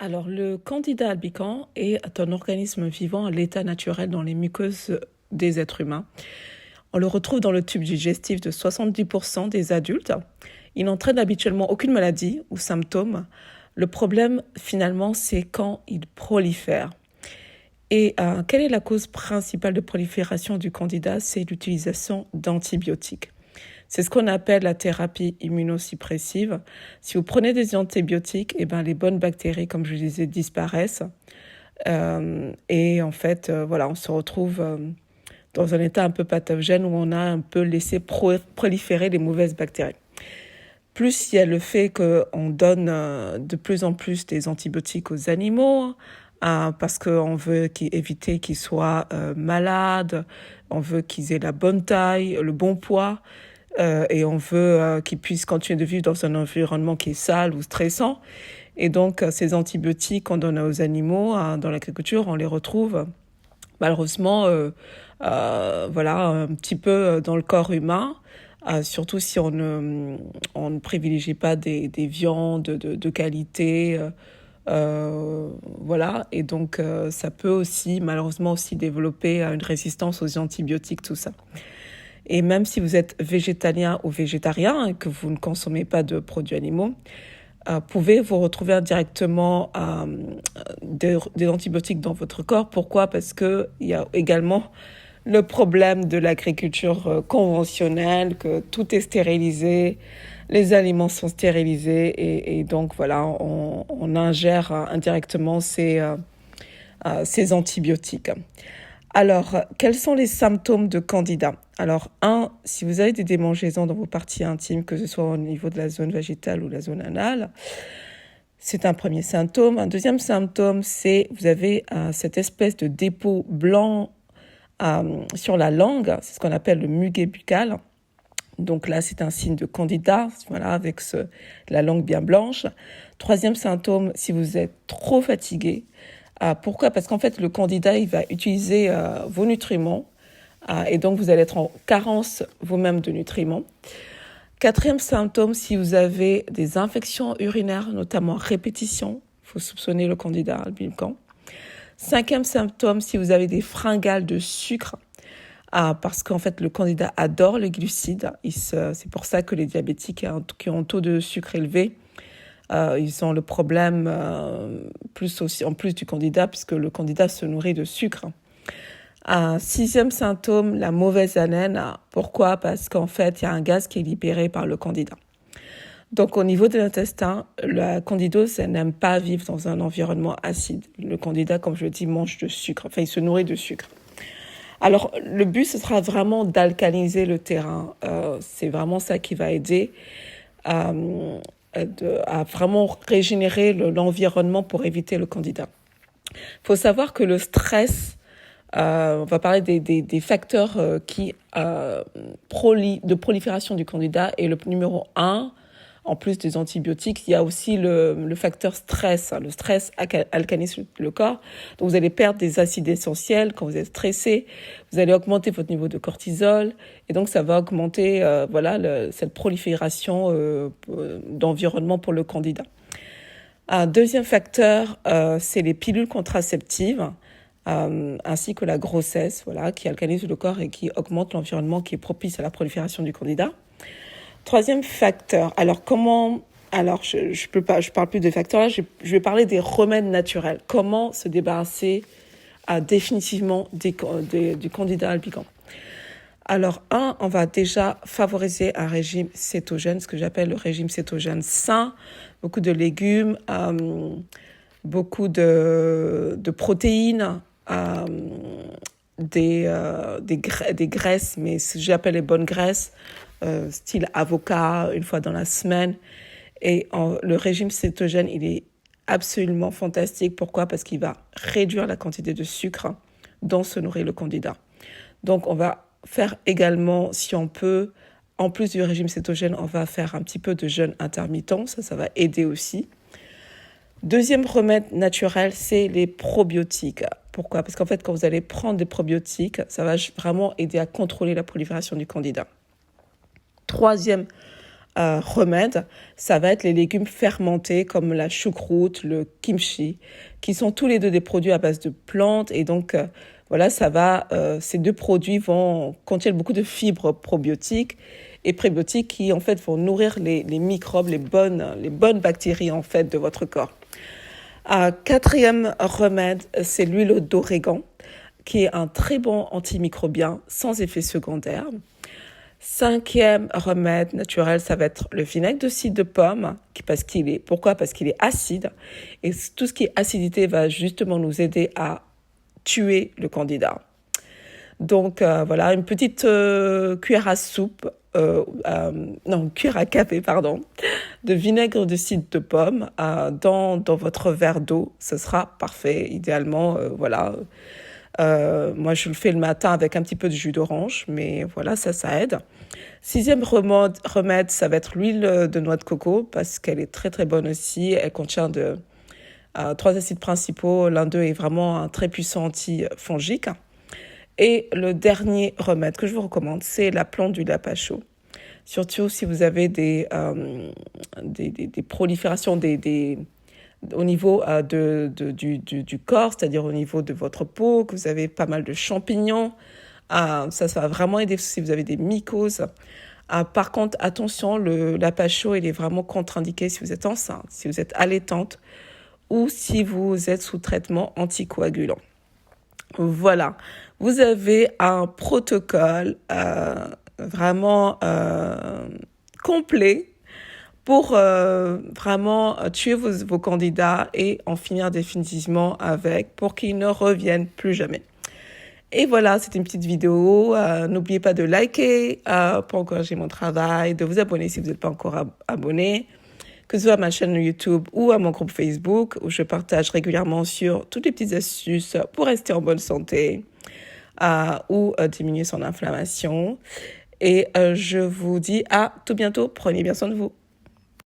Alors, le Candida albicans est un organisme vivant à l'état naturel dans les muqueuses des êtres humains. On le retrouve dans le tube digestif de 70% des adultes. Il n'entraîne habituellement aucune maladie ou symptôme. Le problème, finalement, c'est quand il prolifère. Et quelle est la cause principale de prolifération du Candida? C'est l'utilisation d'antibiotiques. C'est ce qu'on appelle la thérapie immunosuppressive. Si vous prenez des antibiotiques, les bonnes bactéries, comme je le disais, disparaissent. Et en fait, on se retrouve dans un état un peu pathogène où on a un peu laissé proliférer les mauvaises bactéries. Plus il y a le fait qu'on donne de plus en plus des antibiotiques aux animaux, parce qu'on veut éviter qu'ils soient malades, on veut qu'ils aient la bonne taille, le bon poids, et on veut qu'ils puissent continuer de vivre dans un environnement qui est sale ou stressant. Et donc, ces antibiotiques qu'on donne aux animaux dans l'agriculture, on les retrouve malheureusement un petit peu dans le corps humain, surtout si on ne privilégie pas des viandes de qualité. Et donc ça peut aussi malheureusement aussi développer une résistance aux antibiotiques, tout ça. Et même si vous êtes végétalien ou végétarien et que vous ne consommez pas de produits animaux, pouvez vous retrouver indirectement des antibiotiques dans votre corps. Pourquoi? Parce qu'il y a également le problème de l'agriculture conventionnelle, que tout est stérilisé, les aliments sont stérilisés et donc on ingère indirectement ces antibiotiques. Alors, quels sont les symptômes de Candida? Alors, si vous avez des démangeaisons dans vos parties intimes, que ce soit au niveau de la zone vaginale ou la zone anale, c'est un premier symptôme. Un deuxième symptôme, c'est vous avez cette espèce de dépôt blanc sur la langue, c'est ce qu'on appelle le muquet buccal. Donc là, c'est un signe de Candida, avec la langue bien blanche. Troisième symptôme, si vous êtes trop fatigué. Pourquoi? Parce qu'en fait, le Candida, il va utiliser vos nutriments et donc vous allez être en carence vous-même de nutriments. Quatrième symptôme, si vous avez des infections urinaires, notamment à répétition, il faut soupçonner le Candida albicans. Cinquième symptôme, si vous avez des fringales de sucre, parce qu'en fait, le Candida adore les glucides. C'est pour ça que les diabétiques qui ont un taux de sucre élevé, ils ont le problème en plus du Candida, puisque le Candida se nourrit de sucre. Sixième symptôme, la mauvaise haleine. Pourquoi? Parce qu'en fait, il y a un gaz qui est libéré par le Candida. Donc, au niveau de l'intestin, la candidose, elle n'aime pas vivre dans un environnement acide. Le Candida, comme je le dis, mange de sucre. Enfin, il se nourrit de sucre. Alors, le but, ce sera vraiment d'alcaliniser le terrain. C'est vraiment ça qui va aider à vraiment régénérer l'environnement pour éviter le Candida. Il faut savoir que le stress, on va parler des facteurs de prolifération du Candida, et le numéro 1, en plus des antibiotiques, il y a aussi le facteur stress. Le stress alcalise le corps. Donc, vous allez perdre des acides essentiels quand vous êtes stressé. Vous allez augmenter votre niveau de cortisol. Et donc, ça va augmenter cette prolifération d'environnement pour le Candida. Un deuxième facteur, c'est les pilules contraceptives, ainsi que la grossesse, qui alcalise le corps et qui augmente l'environnement qui est propice à la prolifération du Candida. Troisième facteur. Alors, je parle plus des facteurs là, je vais parler des remèdes naturels. Comment se débarrasser définitivement du Candida albicans? Alors, on va déjà favoriser un régime cétogène, ce que j'appelle le régime cétogène sain. Beaucoup de légumes, beaucoup de protéines, des graisses, mais ce que j'appelle les bonnes graisses, style avocat, une fois dans la semaine. Et le régime cétogène, il est absolument fantastique. Pourquoi? Parce qu'il va réduire la quantité de sucre dont se nourrit le Candida. Donc, on va faire également, si on peut, en plus du régime cétogène, on va faire un petit peu de jeûne intermittent. Ça va aider aussi. Deuxième remède naturel, c'est les probiotiques. Pourquoi? Parce qu'en fait, quand vous allez prendre des probiotiques, ça va vraiment aider à contrôler la prolifération du Candida. Troisième remède, ça va être les légumes fermentés comme la choucroute, le kimchi, qui sont tous les deux des produits à base de plantes. Et donc, voilà, ces deux produits contiennent beaucoup de fibres probiotiques et prébiotiques qui, en fait, vont nourrir les microbes, les bonnes bactéries, en fait, de votre corps. Quatrième remède, c'est l'huile d'origan, qui est un très bon antimicrobien sans effet secondaire. Cinquième remède naturel, ça va être le vinaigre de cidre de pomme. Pourquoi? Parce qu'il est acide. Et tout ce qui est acidité va justement nous aider à tuer le candida. Donc voilà, une petite cuillère à café, de vinaigre de cidre de pomme dans votre verre d'eau. Ce sera parfait, idéalement, voilà. Moi, je le fais le matin avec un petit peu de jus d'orange, mais voilà, ça aide. Sixième remède, ça va être l'huile de noix de coco, parce qu'elle est très, très bonne aussi. Elle contient 3 acides principaux. L'un d'eux est vraiment un très puissant antifongique. Et le dernier remède que je vous recommande, c'est la plante du lapacho. Surtout si vous avez des proliférations au niveau du corps, c'est-à-dire au niveau de votre peau, que vous avez pas mal de champignons. Ça va vraiment aider si vous avez des mycoses. Par contre, attention, le lapacho, il est vraiment contre-indiqué si vous êtes enceinte, si vous êtes allaitante ou si vous êtes sous traitement anticoagulant. Voilà, vous avez un protocole vraiment complet pour vraiment tuer vos candidats et en finir définitivement avec pour qu'ils ne reviennent plus jamais. Et voilà, c'était une petite vidéo. N'oubliez pas de liker pour encourager mon travail, de vous abonner si vous n'êtes pas encore abonné, que ce soit à ma chaîne YouTube ou à mon groupe Facebook où je partage régulièrement sur toutes les petites astuces pour rester en bonne santé ou diminuer son inflammation. Et je vous dis à tout bientôt. Prenez bien soin de vous.